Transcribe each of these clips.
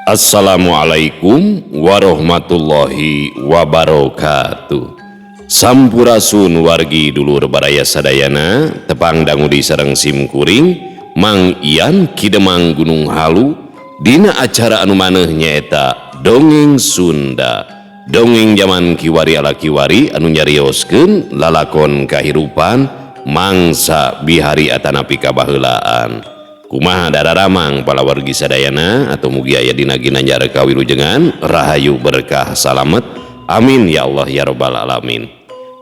Assalamualaikum warahmatullahi wabarakatuh. Sampurasun wargi dulur baraya sadayana, tepang dangudi sareng simkuring Mang Ian Kidemang Gunung Halu dina acara anu maneh nyaeta Dongeng Sunda. Dongeng zaman kiwari ala kiwari anu nyarioskeun lalakon kahirupan mangsa bihari atanapi kabaheulaan. Kumaha dararamang pala wargi sadayana atau mugi aya dina ginanjar kawilujengan rahayu berkah salamet amin ya Allah ya rabbal alamin.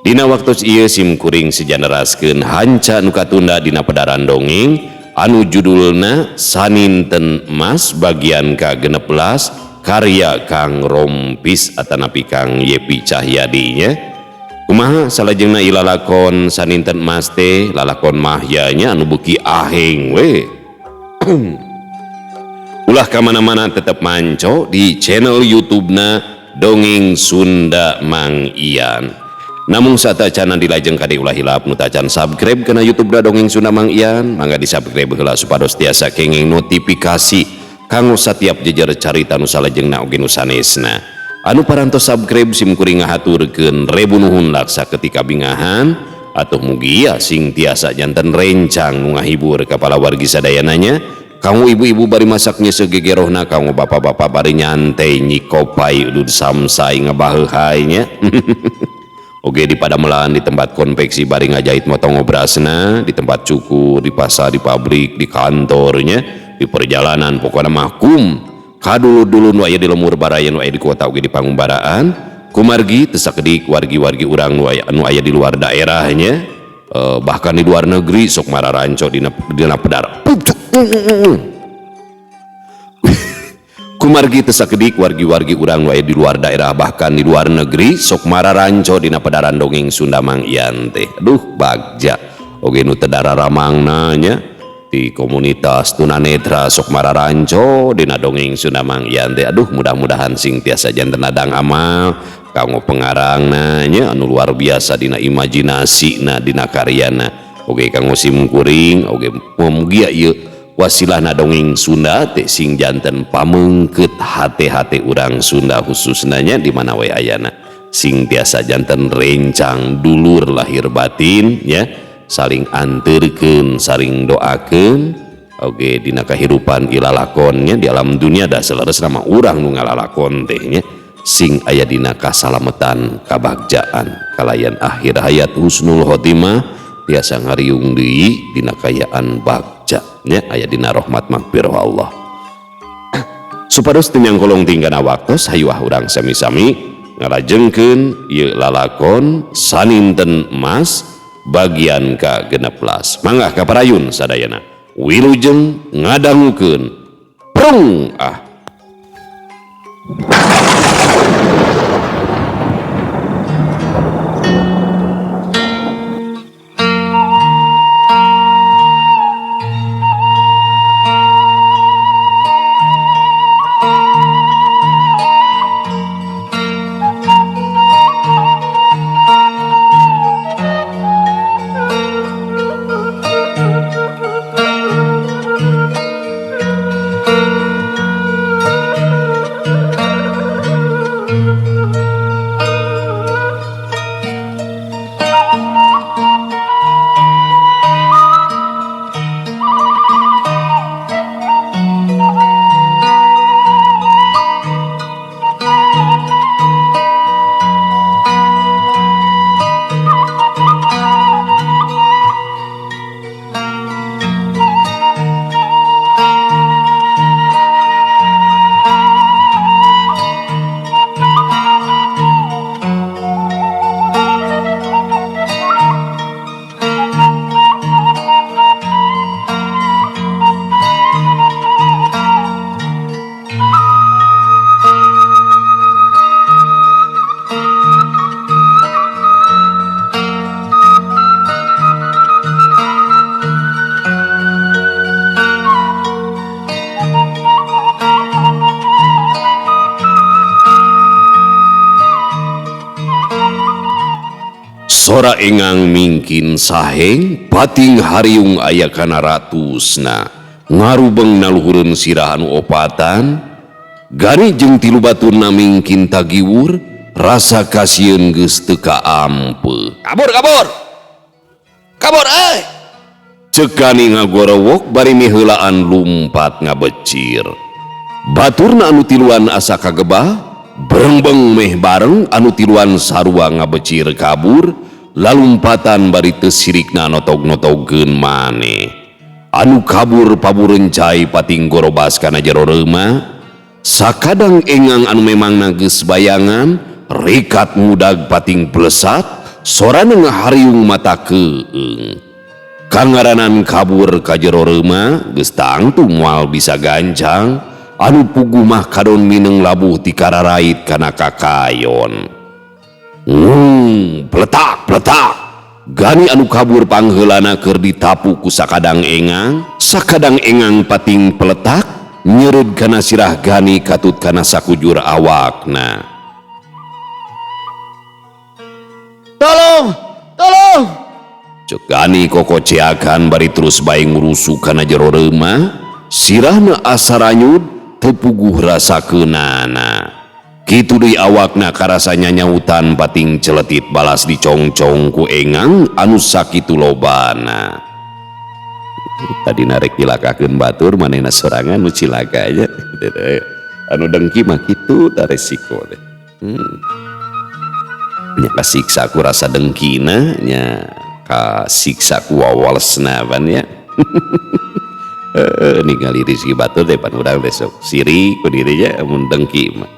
Dina waktu ieu simkuring sejanaraskeun hanca nu katunda dina pedaran dongeng anu judulna Saninten Mas bagian ka-16 karya Kang Rompis atanapi Kang Yepi Cahyadi nya. Kumaha salajengna ilalakon Saninten Mas teh lalakon mahyanya anu beuki aheng we. Ulah kamana-mana tetap manco di channel YouTube-na Dongeng Sunda Mang Ian. Namun satacana dilajeng kade ulah hilap nu tacan subscribe kana YouTube-na Dongeng Sunda Mang Ian, mangga di-subscribe heula supados tiasa kenging notifikasi kanggo setiap jejer carita nu salajengna oge nu sanesna. Anu parantos subscribe simkuring ngahaturkeun rebu nuhun laksa ketika bingahan atuh mugi ya sing tiasa janten rencang nu ngahibur kapala wargi sadayananya. Kamu ibu-ibu bari masaknya segegerohna, kamu bapak-bapak bari nyantai nyikopai udud samsai ngebahehainya. Oge di padamelan di tempat konveksi bari ngajahit motong obrasna, di tempat cukur, di pasar, di pabrik, di kantornya, di perjalanan pokoknya mahkum. Kadulu-dulu nu aya di lemur baraya nu aya di kota oge di pangumbaraan. Kumargi teu sakedik wargi-wargi urang nu aya di luar daerahnya, bahkan di luar negeri sok mararanco dina pedar. Kumargi teu sakedik wargi-wargi urang nu aya di luar daerah bahkan di luar negeri sok mararanco dina pedaran Dongeng Sunda Mang Ian teh. Aduh bagja oge nu teu dararamangna nya di komunitas tunanetra sok mararanco dina Dongeng Sunda Mang Ian teh. Aduh mudah-mudahan sing tiasa janten adang amal kanggo pengarangna nya anu luar biasa dina imajinasina dina karyana. Oge kanggo simkuring oge mugi ieu wasilahna dongeng Sunda teh sing janten pamengkeut hate-hate urang Sunda khususna nya di mana we ayana sing tiasa janten rencang dulur lahir batin ya saling anteurkeun saling doakeun oge dina kahirupan ilalakonnya di alam dunia da saleresna mah urang nu ngalalakon teh nya sing aya dina kasalametan kabagjaan kalayan akhir hayat husnul khotimah tiasa ngariung deui dina kayaan bagja nya aya dina rahmat magfirah Allah. Supados teu nyangkolong tingkana waktos hayu urang sami-sami ngalajengkeun ieu lalakon Saninten Mas bagian ka-16. Mangga kaparayun sadayana wilujeng ngadangukeun prung ah. Sora engang mingkin saheng pating hariung aya kana ratusna ngarubeng naluhureun sirah anu opatan Gani jeung tilu baturna mingkin tagiwur, rasa kasieun geus teu kaampe. Kabur Ceuk Gani ngagorowok bari miheulaan lumpat ngabecir. Baturna anu tiluan asa kagebah, berengbeng meh bareng anu tiluan sarua ngabecir kabur, lalumpatan bari teu sirikna notog-notogkeun maneh. Anu kabur paburencai pating gorobas kana jero reuma, sakadang engang anu memangna geus bayangan, rekat ngudag pating blesat, sorana ngahariung mata keung. Kangaranan kabur ka jero reuma geus tangtu moal bisa gancang, anu puguh mah kadon mineng labuh ti kararait kana kakayon. Pletak. Gani anu kabur pangheulana keur ditapu ku sakadang engang pating peletak nyeureud kana sirah Gani katut kana sakujur awakna. Tolong! Ceuk Gani kokoceakan bari terus bae ngurusu kana jero reuma, sirahna asa ranyud teu puguh rasakeunana. Kitu deui awakna karasa nyanyautan pating celetit balas dicongcong ku engang anu sakitu lobana. Tadi narek dilakakeun batur manehna sorangan nu cilaka nya. Anu dengki mah kitu da resiko teh. Nya kasiksa ku rasa dengkina nya kasiksa ku wawalesna pan ya. Ningali rezeki batur teh pan urang besok siri ku dirinya mun dengki mah.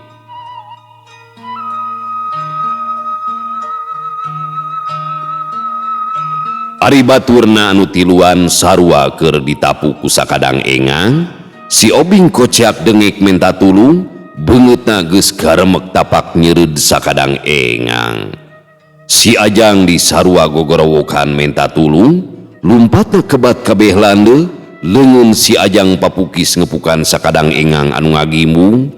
Ari baturna anu tiluan sarua keur ditapu ku sakadang engang, si Obing kociak dengek minta tulung, beungeutna geus garemek tapak nyeureud sakadang engang. Si Ajang di sarua gogorowokan minta tulung, lumpatna kebat kabeh lande, leungeun si Ajang papukis ngepukan sakadang engang anu ngagimbung.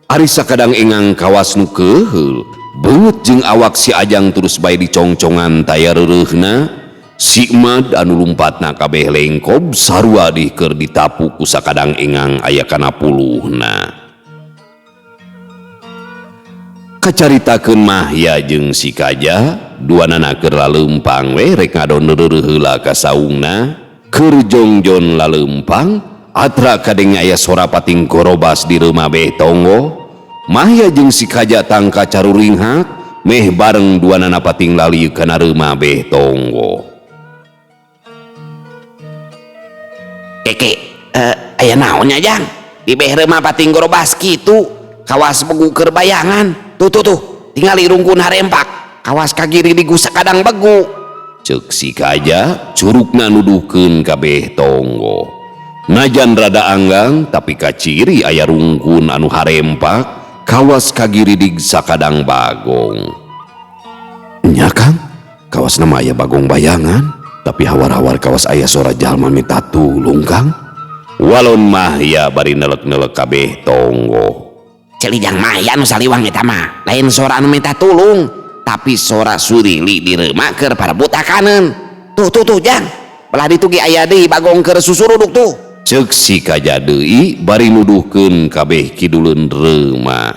Ari sakadang engang kawas nu keheul, beungeut jeung awak si Ajang terus bae dicongcongan taya reureuhna. Si Emad anu lumpatna kabeh lengkob sarua dih keur ditapu ku sakadang engang aya kana puluhna. Kacaritakeun Mahya jeung si Kaja, duanana keur laleumpang we rek ngadoneureureuh heula ka saungna, keur jongjon laleumpang atra kadenge aya sora pating gorobas di reuma beh tonggo. Mahya jeung si Kaja tangka caruringhak meh bareng duanana pating lalieu kana reuma beh tonggo. Keke, aya naon nya Jang? Di beh reuma pating gorobas kitu, kawas begu keur bayangan. Tuh, tingali rungkun harempak, kawas kagiri di sakadang begu. Ceuk si Kaja, curugna nuduhkeun kabeh tonggo. Najan rada anggang, tapi kaciri aya rungkun anu harempak, kawas kagiri di sakadang bagong. Nya Kang, kawas nama aya bagong bayangan. Tapi hawar-hawar kawas aya sora jalma minta tulung Kang. Walon Mahya bari nelek-nelek kabeh tonggo. Celijang Mahya nu saliwang eta mah lain sora anu minta tulung, tapi sora Surili di reuma keur parebut akaneun. Tuh Jang, belah ditu ge aya deui bagong keur susuruduk tuh. Ceuk si Kaja deui bari nuduhkeun kabeh kiduleun reuma.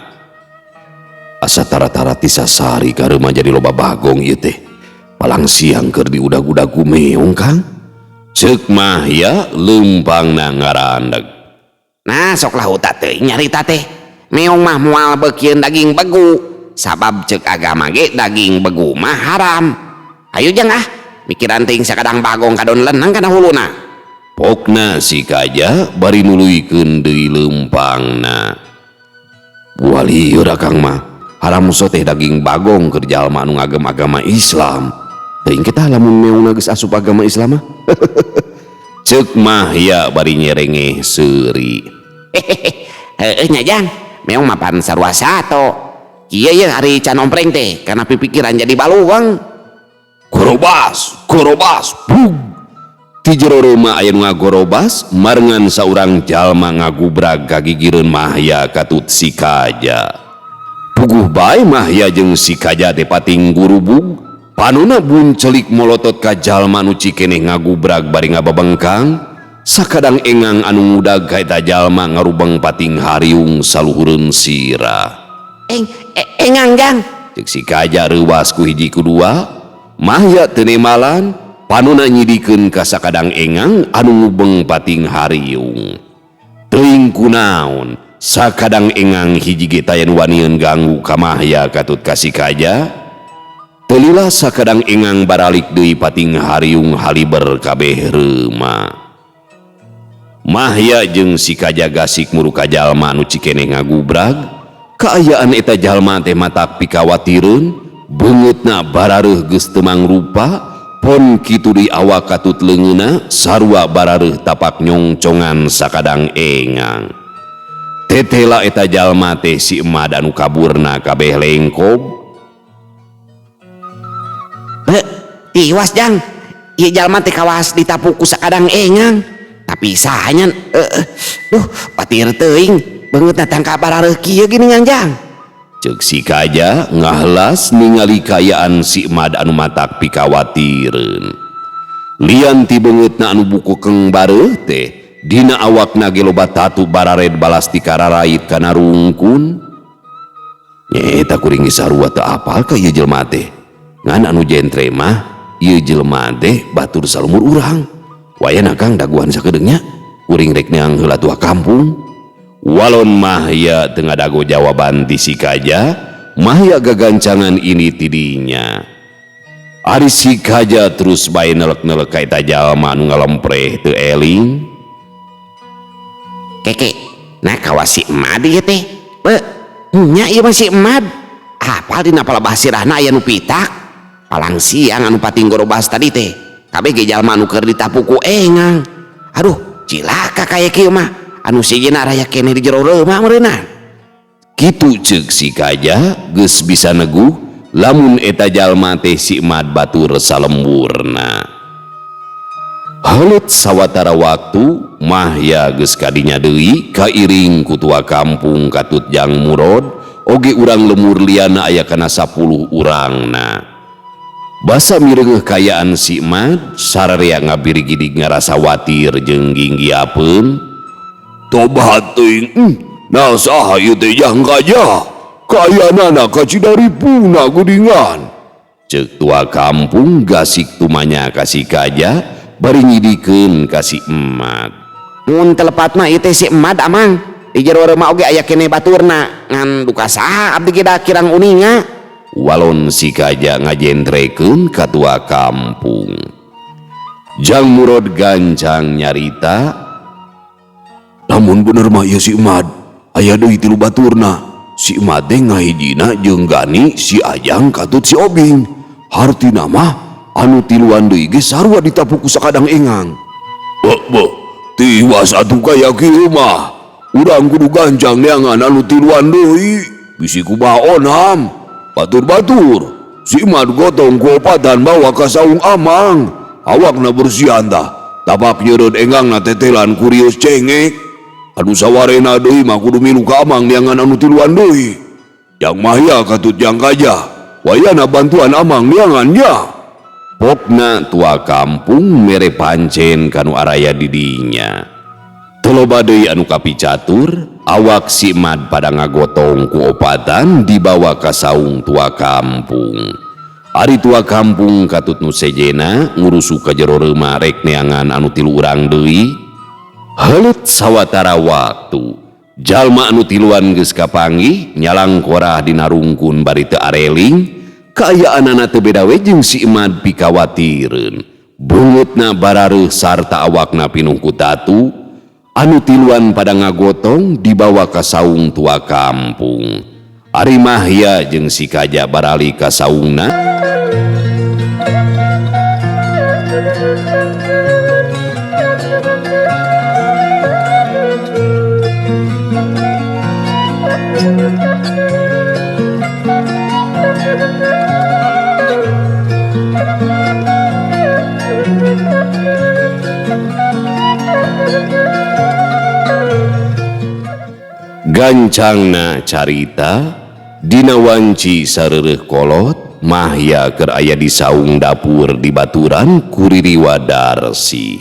Asa tara-tara ti sasari ka reuma jadi loba bagong ieu teh. Palang siang keur diudag-udag ku meong Kang. Ceuk Mahya leumpangna ngarandeg. Nah sok lahuta teh nyarita teh. Meong mah moal beukieun daging begu. Sabab ceuk agama ge daging begu mah haram. Ayo Jang mikiran ting sakadang bagong kadon leunang kana huluna. Pokna si Kaja bari nuluykeun deui leumpangna. Walieur Kang mah haram muso teh daging bagong keur jalma anu ngagem agama Islam. Teuing kita lamun meungna geus asup agama Islam mah. Ceuk Mahya bari nyerengeh seuri. Heueuh nya Jang, meong mah pan sarua sato. Kieu ye ari can ompreng teh kana pipikiran jadi baluweng. Gorobas, bug. Ti jero reuma aya nu ngagorobas, marengan saurang jalma ngagubrag kagigireun Mahya katut si Kaja. Puguh bae Mahya jeung si Kaja teh pating gurubug. Panuna buncelik molotot ka jalma nu cikeneh ngagubrag bari ngababengkang, sakadang engang anu mudag ka eta jalma ngarubeng pating hariung saluhureun sira. Engang Jang. Cek si Kaja reuwas ku hiji kudua, Mahya teu nemalan panuna nyidikeun ka sakadang engang anu ngubeng pating hariung. Teuing kunaon sakadang engang hiji ge tayan wanieun ganggu ka Mahya katut ka si Kaja. Pelila sakadang engang baralik deui pating hariung haliber kabeh reuma. Mahya jeung si Kaja gasik muru ka jalma anu cikeneh ngagubrag. Kaayaan eta jalma teh matak pikawatireun, beungeutna barareuh geus teu mangrupa, pon kitu di awak katut leungeuna sarua barareuh tapak nyongcongan sakadang engang. Tetela eta jalma teh si Emad anu kaburna kabeh lengkob. Tiwas Jang, ieu jalma teh kawas ditapu ku sakadang engang. Tapi sahanya patir teuing beungeutna tangka barareuh kieu gini Jang. Cek si Kaja ngahlas ningali kayaan si Emad anu matak pikawatireun. Lian ti beungeutna anu bukukeng bareuh teh dina awakna ge loba tatu barared balas ti kararait kana rungkun. Nyaeta kuring sarua teu apal ka ieu jelema teh. Ngan anu jentre mah ieu jelema teh batur salumur urang. Wayana Kang daguan sakedeungnya kuring rek neang heula tua kampung. Walon Mahya teu ngadago jawaban ti si Kaja, Mahya gagancangan ini tidinya. Ari si Kaja terus bae nelek-nelek ka eta jalma anu ngalempreh teu eling. Keke, nah kawas si Emad ieu teh. Nya ieu mah si Emad. Apal dina palabasirahna aya nu pitak. Palang siang anu pating gorobas tadi teh. Kabeh ge jalma anu keur ditapu ku engang. Aduh, cilaka kaya kieu mah. Anu sijina raya keneh di jero reuma meureunna. Kitu ceuk si Kaja geus bisa neguh lamun eta jalma teh si Emad batur salemburna. Halut sawatara waktu Mahya geus kadinya deui kairing ku tua kampung katut Jang Murod oge urang lemur liana aya kana 10 urangna. Basa mireungeuh kayaan si Emad sararea ngabirigidig ngarasa watir jeung ginggiapeun. Tobat teuing, nah saha ieu teh Jang Kaja? Kayanana ka Cidaripuna gudingan. Ceuk tua kampung gasik tumanya ka si Kaja bari nyidikeun ka si Emad. Mun telepat mah ieu teh si Emad amang. Di jero reuma oge aya keneh baturna. Ngan duka saha abdi ge da kirang uninga. Walon si Kaja ngajentrekeun ka tua kampung. Jang Murod gancang nyarita, namun bener mah ieu si Emad aya deui 3 baturna. Si Emad teh ngahijina jeung Gani si Ajang katut si Obing. Hartina mah anu tiluan deui ge sarua ditapu ku sakadang engang. Tiwas atuh kaya kieu mah. Urang kudu gancang neangan anu tiluan deui. Bisi kumaha onam. Batur-batur, si Emad gotong ku opatan bawa ka saung amang. Awakna bersihan tah, tapak nyeureud engangna tetelan kurius cengek. Anu sawarena deui mah kudu milu ka amang neangan anu tiluan deui. Jang Mahya katut Jang Kaja, wayana bantuan amang neangannya. Pokna tua kampung mere pancen kanu araya didinya. Teloba deui anu kapicatur, awak si Emad pada ngagotong ku opatan dibawa ka saung tua kampung. Ari tua kampung katut nu sejena ngurusu ka jero reuma rek neangan anu 3 urang deui. Halut sawatara waktu jalma anu tiluan geus kapanggih nyalang korah dina rungkun bari teu areling. Kaayaanana teu beda we jeung si Emad pikawatireun. Beungeutna barareuh sarta awakna pinuh ku tatu. Anu tiluan pada ngagotong dibawa ka saung tua kampung. Ari Mahya jeung si Kaja barali ka saungna. Gancangna carita dina wanci sareureuk kolot Mahya keur aya di saung dapur di baturan ku Ririwa Darsi.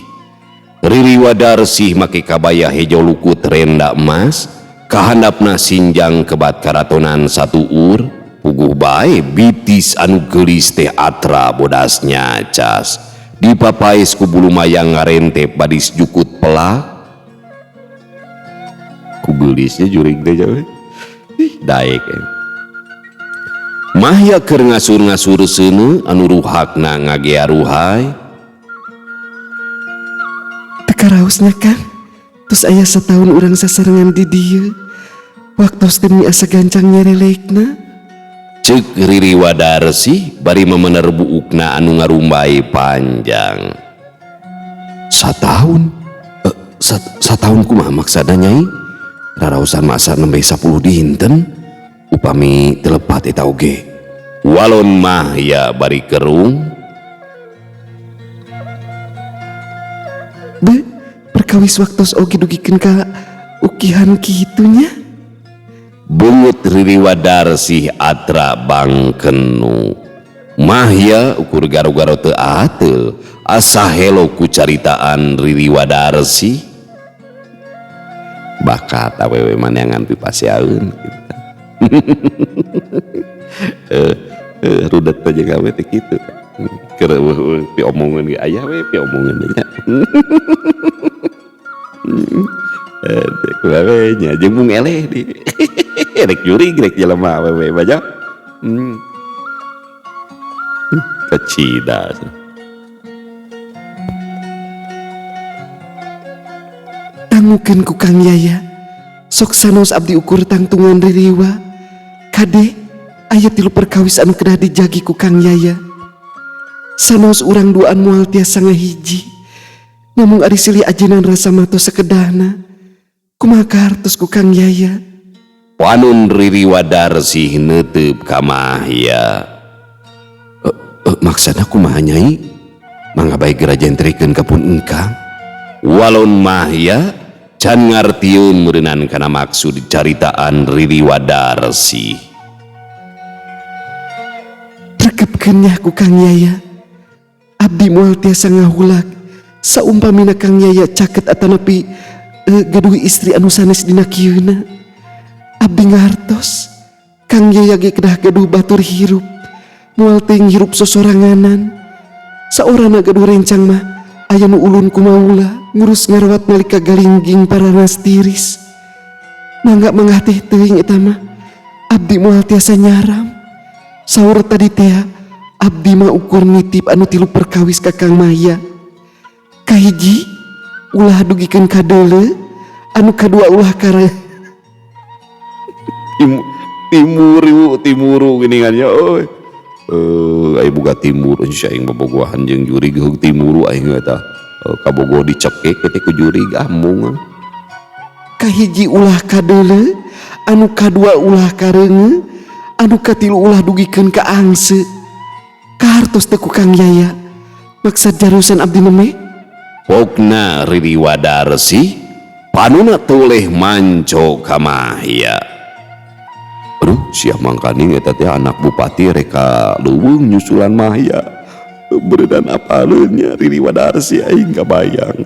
Riri Wadarsih make kabaya hejo lukut renda emas, kahandapna sinjang kebat karatonan satu ur, puguh bae bitis anu geulis teh atra bodas nyacas, dipapais ku bulu mayang ngarentep badis jukut pelak, ku geulisnya jurig teh jawe, daek Mahya keur ngasur-ngasur seuneu anu ruhakna ngagea ruhai. Tekaraosnya kan, terus aya setahun urang sasarengan di dieu, waktos demi asa gancang nyerelekna. Ceuk Riri Wadarsih bari memener buukna anu ngarumbai panjang. Satahun? Satahun kumaha maksana Nyai? Raraosan masa nembe 10 dinten? Upami telepat eta oge. Walon Mahya bari kerung. Be, perkawis waktos oge dugikeun ka ukihan kitunya. Beungeut Riri Wadarsih atra bangkenu. Mahya ukur garo-garo teu ateul asa helo ku caritaan Riri Wadarsih. Bakat awewe maneangan pipasiaeun gitu. Rudet aja gawe teh kitu. Keur pi omongan ge aya we pi omongan nya. Kumaha nya jeung mung eleh di. Rek jurig rek jelema awewe baja. Kacida. Tangukeun ku Kang Yaya, sok sanos abdi ukur tangtungan Ririwa. Kade, aya 3 perkawis anu kedah dijagi ku Kang Yaya. Sanos urang duaan moal tiasa ngahiji, namun ari silih ajenan rasa mato sekedahna. Kumaha kahartos ku Kang Yaya? Wanun Riri Wadarsih neuteub ka Mahya. Maksana kumaha Nyai? Mangga bae geura jentrekeun ka pun engkang. Walon Mahya can ngartieun meureunan kana maksud caritaan Riri Wadarsih. Regepkeunnya ku Kang Yaya, abdi moal tiasa ngahulak saumpamina Kang Yaya caket atanapi gaduh istri anu sanes dina kieuna. Abdi ngartos Kang Yaya ge kedah gaduh batur hirup moal teu hirup sosoranganan. Saorana gaduh rencang mah aya nu ulun ku maula ngurus ngarawat nalika galingging paranas tiris. Mangga mangah teh teuing eta mah abdi moal tiasa nyaram. Saur tadi teh abdi mah ukur nitip anu 3 perkawis ka Kang Mahya. Kahiji ulah dugikeun ka deuleu, anu kadua ulah kara timuru geuningannya euy. Aya boga timur sia aing bobogohan jeung jurig heug timuru aing eta. Kabogo dicekek teh ku jurig amung. kahiji ulah ka deuleu, anu kadua ulah ka reungeun, anu katilu ulah dugikeun ka angse. Kahartos teu ku Kang Yaya maksad jarusan abdi neme? Pokna Riri Wadarsih panuna toleh manco ka Mahya. Aduh sia mangkaning eta teh anak bupati reka leuweung nyusulan Mahya. Beredan apaleunnya Riri Wadarsih aing kabayang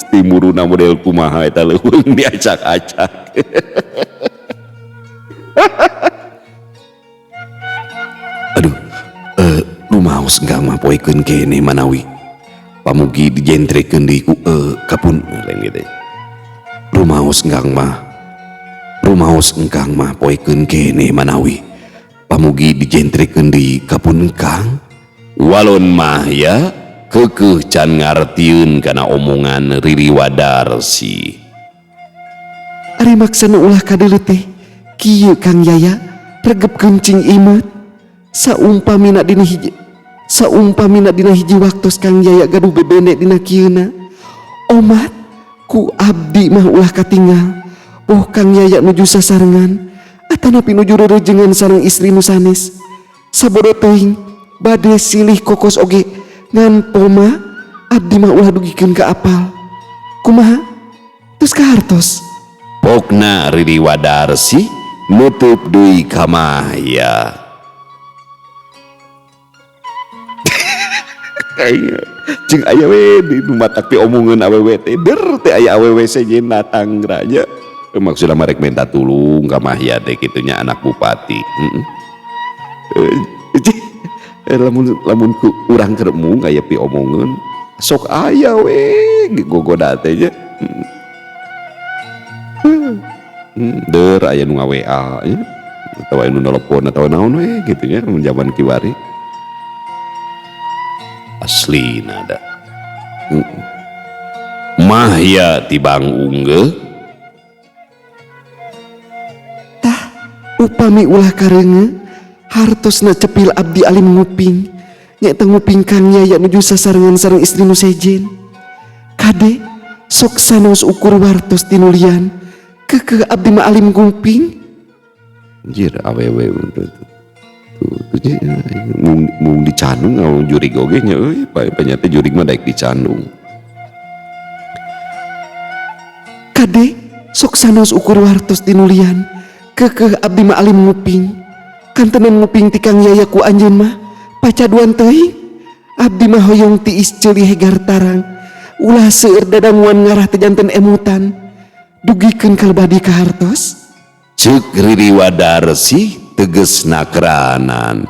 timuruna model kumaha eta leuweung diacak-acak. Aduh, rumaos enggang mah poekeun kene manawi pamugi dijentrekeun di kapun lain gitu. Rumaos enggang mah poekeun kene manawi pamugi dijentrekeun di kapun engkang. Walon Mahya keukeuh can ngartieun kana omongan Riri Wadarsih. Ari maksana ulah ka deuleu teh kieu Kang Yaya regep kencing imut. Saumpamina dina hiji waktos Kang Yaya gaduh bebene dina kieuna, omat ku abdi mah ulah katinggal. Poh Kang Yaya nuju sasarengan atanapi nuju rerejengan sareng istri nu sanes. Sabodo teuing bade silih kokos oge ngan poma abdi mah ulah dugikeun ka apal. Kumaha? Tus kahartos. Pokna Riri Wadarsih nutup deui ka Mahya. Jeung aya we di matak teh omongeun awewe teh der teh aya awewe sejen datang raja. Maksudna marek minta tulung ka Mahya teh kitu nya anak bupati. Lamun ku urang keur mung aya pi omongeun sok aya we gogoda teh nya. Der aya nu nga-WA nya. Atawa anu nelpon atawa naon we gitu nya mun zaman kiwari. Asli nada Mahya tibang unggeh Tah upami ulah karenge hartosna cepil abdi alim nguping nyata nguping Kang Yaya nuju sasarengan sareng istri nu sejen. Kade sok sanos ukur wartos tinulian keke abdi mah alim nguping. anjir awewe mung dicandung ngau jurig oge nya euy panyata jurig mah daek dicandung. Kade sok sanos ukur wartos tinulian kekeh abdi mah alim nguping kantenan nguping ti Kang Yaya ku anjeun mah pacaduan teuing abdi mah hoyong tiis ceuli hegar tarang ulah seueur dadanguan ngarah teh janten emutan dugikeun kalebadi ka hartos. Ceuk Riri Wadarsi teges nakranan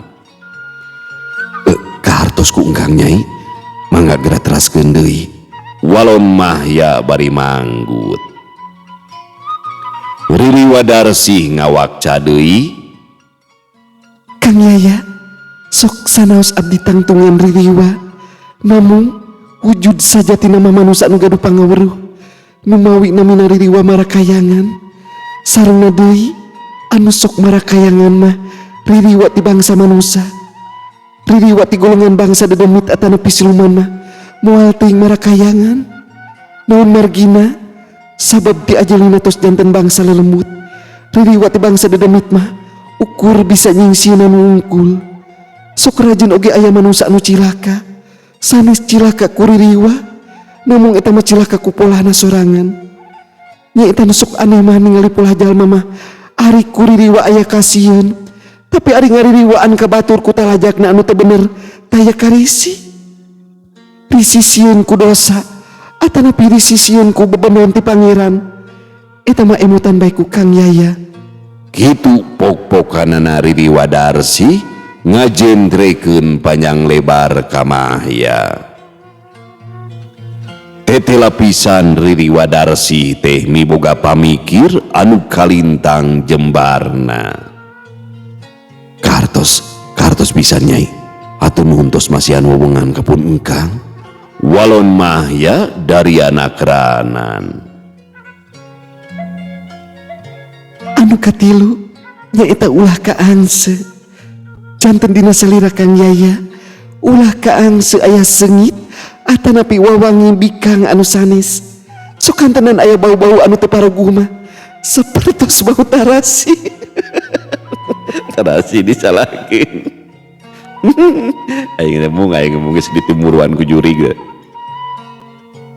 Ka hartos ku engkang Nyai mangga geura teraskeun deui. walon Mahya bari manggut. Riri Wadarsi ngawakca deui Kang Yaya sok sanaos abdi tangtungan ririwa namun wujud sajatina mah manusa nu gaduh pangaweruh nu mawi namina ririwa marakayangan sarengna deui anu sok marakayangan mah ririwa ti bangsa manusia ririwa ti golongan bangsa dedemit atana pisiluman mah moal teuing marakayangan naon margina sabab ti ajalina tos janten bangsa lelembut ririwa ti bangsa dedemit mah ukur bisa nyingsieun anu unggul sok rajin oge aya manusia anu cilaka sanes cilaka ku ririwa namun eta mah cilaka ku polahna sorangan nya eta nu sok aneh mah ningali polah jalma mah ari ku ririwa aya kasieun tapi ari ngaririwaan ka batur ku talajakna anu teu bener taya karisi risisieun ku dosa atanapi risisieun ku bebenon ti pangeran eta mah emutan bae ku Kang Yaya. Kitu pok-pokanana Riri Wadarsi ngajendrekeun panjang lebar ka Mahya. Tete lapisan Riri Wadarsi teh miboga pamikir anu kalintang jembarna. Kartos pisan Nyai atuh nuhun tos masihan wewengan kapun engkang. Walon Mahya dari anak ranan. Anu katilu nyaeta ulah kaangse janten dina salira Kang Yaya ulah kaangse aya sengit atanapi wawangi bikang anu sanes sukantenan aya bau-bau anu teu paraguh mah sapertos bau tarasi. Tarasi disalahkeun. Aing ngomong geus ditumuruan ku jurig.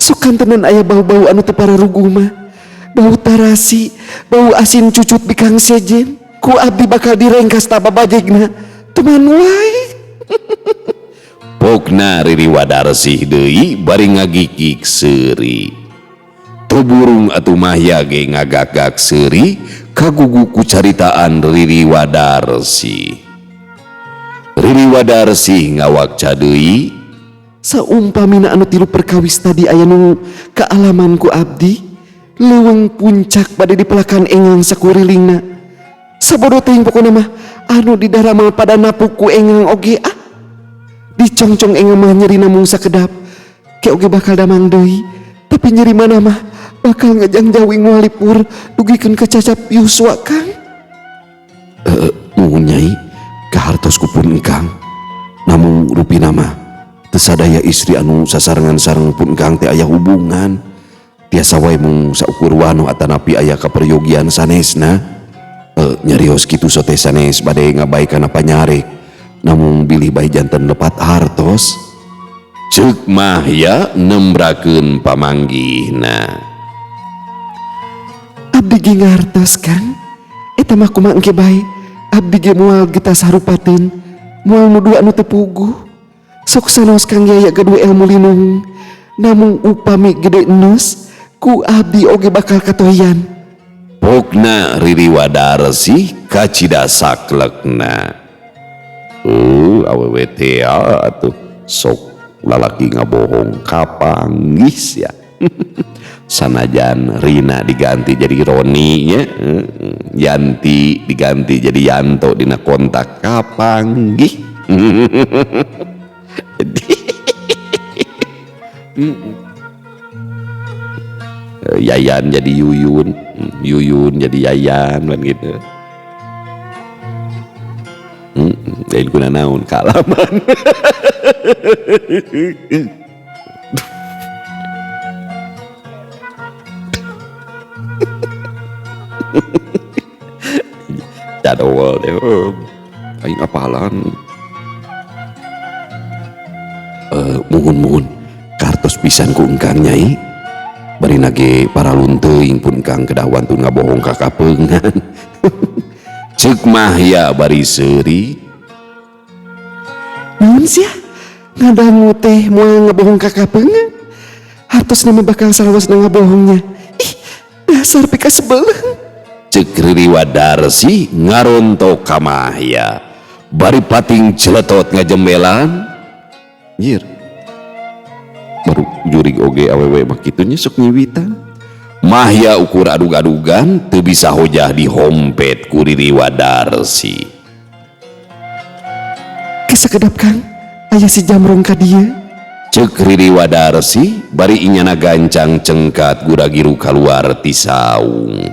Sukantenan aya bau-bau anu teu pararuguh mah bau tarasi, bau asin cucut bikang sejen. Ku abdi bakal direngkas tababajegna. Teman wae. Pokna Riri Wadarsi deui bari ngagikik seuri. Tuburung atuh Mahya ge ngagagak seuri kagugu ku caritaan Riri Wadarsi. Riri Wadarsi ngawakca deui Saumpamina anu tilu perkawis tadi aya nu kaalaman ku abdi leuweung puncak bade dipelakan engang sakurilingna sabodo teuing pokona mah anu didaramal pada napuk ku engang oge dicongcong engang mah nyeri namung sakedap ke oge bakal damang deui tapi nyeri mana mah bakal ngajangjawi ngualipur dugikeun kecacap Yuswa Kang. Nuhun Nyai kahartos kupun engkang namun rupina mah teu sadaya istri anu sasarengan sareng pun engkang teh aya hubungan tiasa wae mung saukur wano atanapi aya kaperyogian sanesna. Nyarios kitu sote sanes bade ngabaikan apa nyarek namun bilih bae janten lepat hartos. Ceuk Mahya nembrakeun pamanggihna. Abdi ge ngartos Kang eta mah kumaha bae abdi ge moal getas harupateun moal nuduh anu teu puguh sok sanos Kang Yaya gaduh ilmu linung, namun upami gede enes ku abdi oge bakal katoyan. Pokna Riri Wadarsi kacida saklekna. Awewe teh atuh sok lalaki ngabohong kapanggis ya. Sanajan Rina diganti jadi Roni nya, Yanti diganti jadi Yanto dina kontak kapanggih. Yayan jadi Yuyun, Yuyun jadi Yayan kan gitu. Lain guna naon kalaman. Jadwal deh, aing apalan. Muhun kartos pisan ku engkang Nyai. Bari nage para lunteuing pun kang kedah wantun ngabohong ka kapeungan. Ceuk mah ya bari seuri. Naon sia? Ngadangu teh moal ngabohong ka kapeungan. Hartos nama bakal salawasna ngabohongnya. Ih, dasar pika sebeleng. Ceuk Riri Wadarsi ngarontok ka Mahya. Bari pating celetot ngajembelan. Nyir. Baru jurig oge awewe mah kitu nya sok nyiwitan. Mahya ukur adug-adugan teu bisa hojah dihompet ku Riri Wadarsi. Kesakedap Kang, aya si Jamrong ka dieu. Ceuk Riri Wadarsi bari inyana gancang cengkat guragiru kaluar ti saung.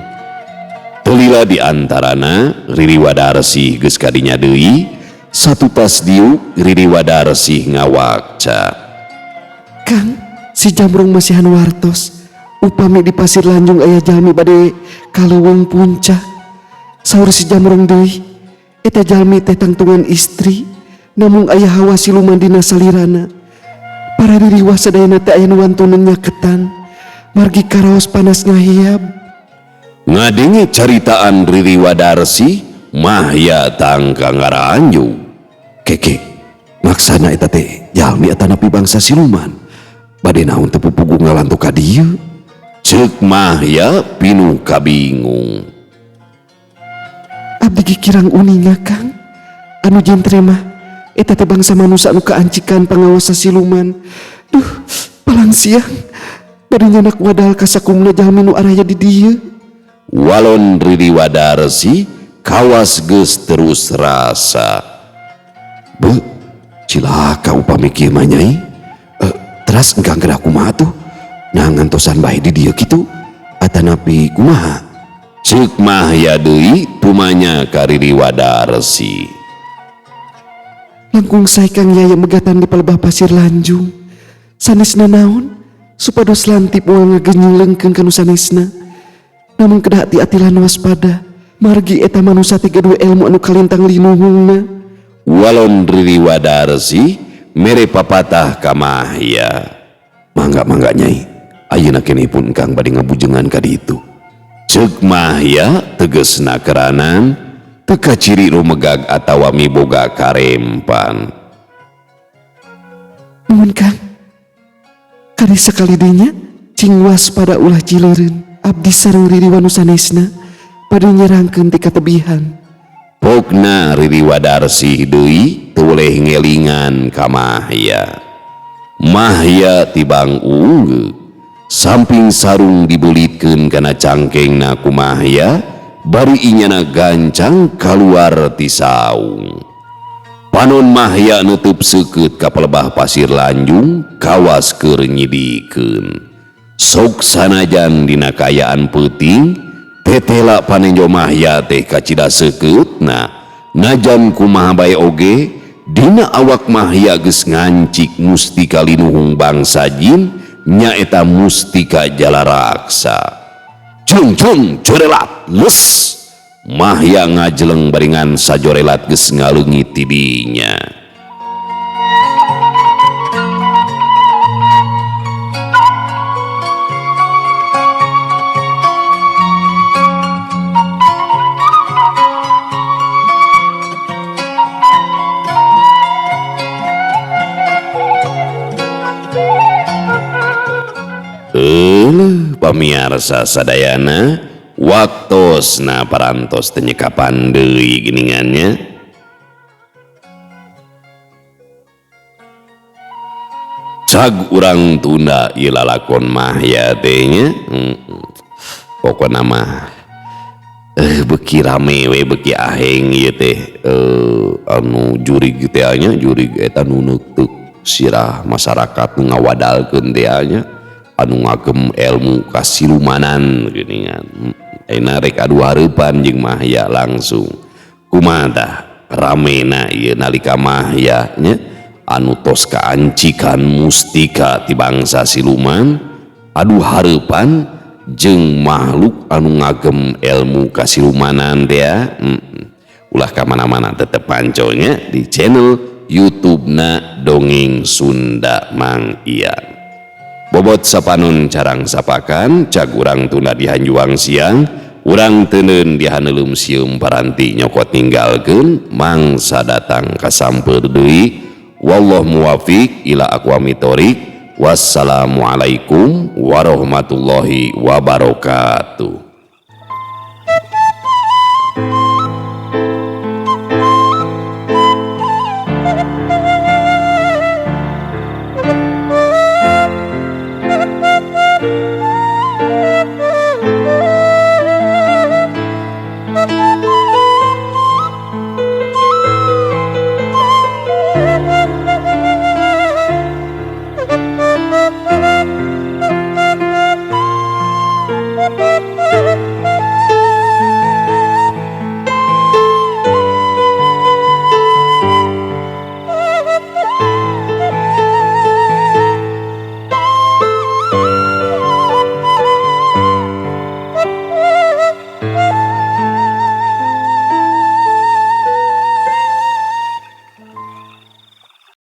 Telila di antarana Riri Wadarsi geus kadinya deui, satu tas diuk Riri Wadarsi ngawakca. Kang, si Jamrong masihan wartos. Upami di pasir Lanjung aya jalmi bade kaleuweung puncak. Saur si Jamrong deui, eta jalmi teh tangtungan istri, namun aya hawa siluman dina salirana. Para diriwah sadayana teh aya nu wantunan nyaketan, margi karaos panas ngahiab. Ngadenge caritaan Riri Wadarsi, Mahya tangka ngaranju. Keke, maksana eta teh jalmi atanapi bangsa siluman. Bade naon teu pupugu ngalantu ka dieu? Ceuk Mahya pinuh kabingung. Abdi kirang uninga Kang, anu jentre mah eta teh bangsa manusia anu kaancikan pangawasa siluman. Duh, palang siang bade nyanak wadal kasakumna jalmi nu araya di dieu. Walon Riri Wadarsi kawas geus terus rasa. Be, cilaka upami kieu mah Nyai. Teras engkang kedah kumaha tuh? Nah ngantosan bae di dieu kitu atanapi kumaha? Ceuk Mahya deui tumanya ka Riri Wadarsi. Langkung sae Kang Yaya megatan di palebah pasir Lanjung. Sanesna naon? Supados lantip moal ngagenying leungkeun kanu sanesna. Namun kedah hati-hatilan waspada. Margi eta manusia teh gaduh ilmu anu kalintang linuhungna. Walon Riri Wadarsi mere papatah ka Mahya. Mangga Nyai, ayeuna keneh pun Kang bade ngabujengan ka ditu. Ceuk Mahya tegesna keranan teu kaciri rumegag atawa miboga karempan. Nuhun Kang. Kali sakali dinya cing waspada ulah cileureun. Abdi sareng Riri wanu sanesna bade nyerangkeun ti katebihan. Pokna Riri Wadarsi deui teu boleh ngelingan ka Mahya. Mahya tibang unggeu, samping sarung dibulitkeun kana cangkengna ku Mahya, bari inyana gancang kaluar ti saung. Panon Mahya nutup seukeut ka pelebah pasir Lanjung, kawas keur nyidikeun. Sok sanajan dina kayaan peuting, tetela panenjo Mahya teh kacida seukeutna, najan kumaha bae oge, dina awak Mahya geus ngancik mustika linuhung bangsa jin, nyaeta mustika jalaraksa. Cung jorelat les. Mahya ngajeleng baringan sajorelat geus ngaleungit ti dinya. pamiarsa sadayana waktosna parantos tenyekapan deui geningannya. Cag urang tunda ieu lalakon mah ya teh nya. Pokona mah beki rame we beki aheng ieu teh anu jurig teh nya jurig eta nu neuteuk sirah masyarakat nu ngawadalkeun teh nya anu ngagem ilmu kasilumanan geuningan. Ayeuna rek adu hareupan jeung mah ya langsung kumaha tah ramena ieu nalika mah ya nya anu tos kaancikan mustika ti bangsa siluman adu hareupan jeung makhluk anu ngagem ilmu kasilumanan teh ulah ka mana-mana tetep panconya di channel YouTube-na Dongeng Sunda Mang Ian. Bobot sapanun carang sapakan cag urang tunda di hanjuang siang urang teuneun di haneulum sieum paranti nyokot ninggalkeun mangsa datang kasamper deui. Wallahu muwafiq ila aqwamit thoriq. Wassalamualaikum warahmatullahi wabarakatuh.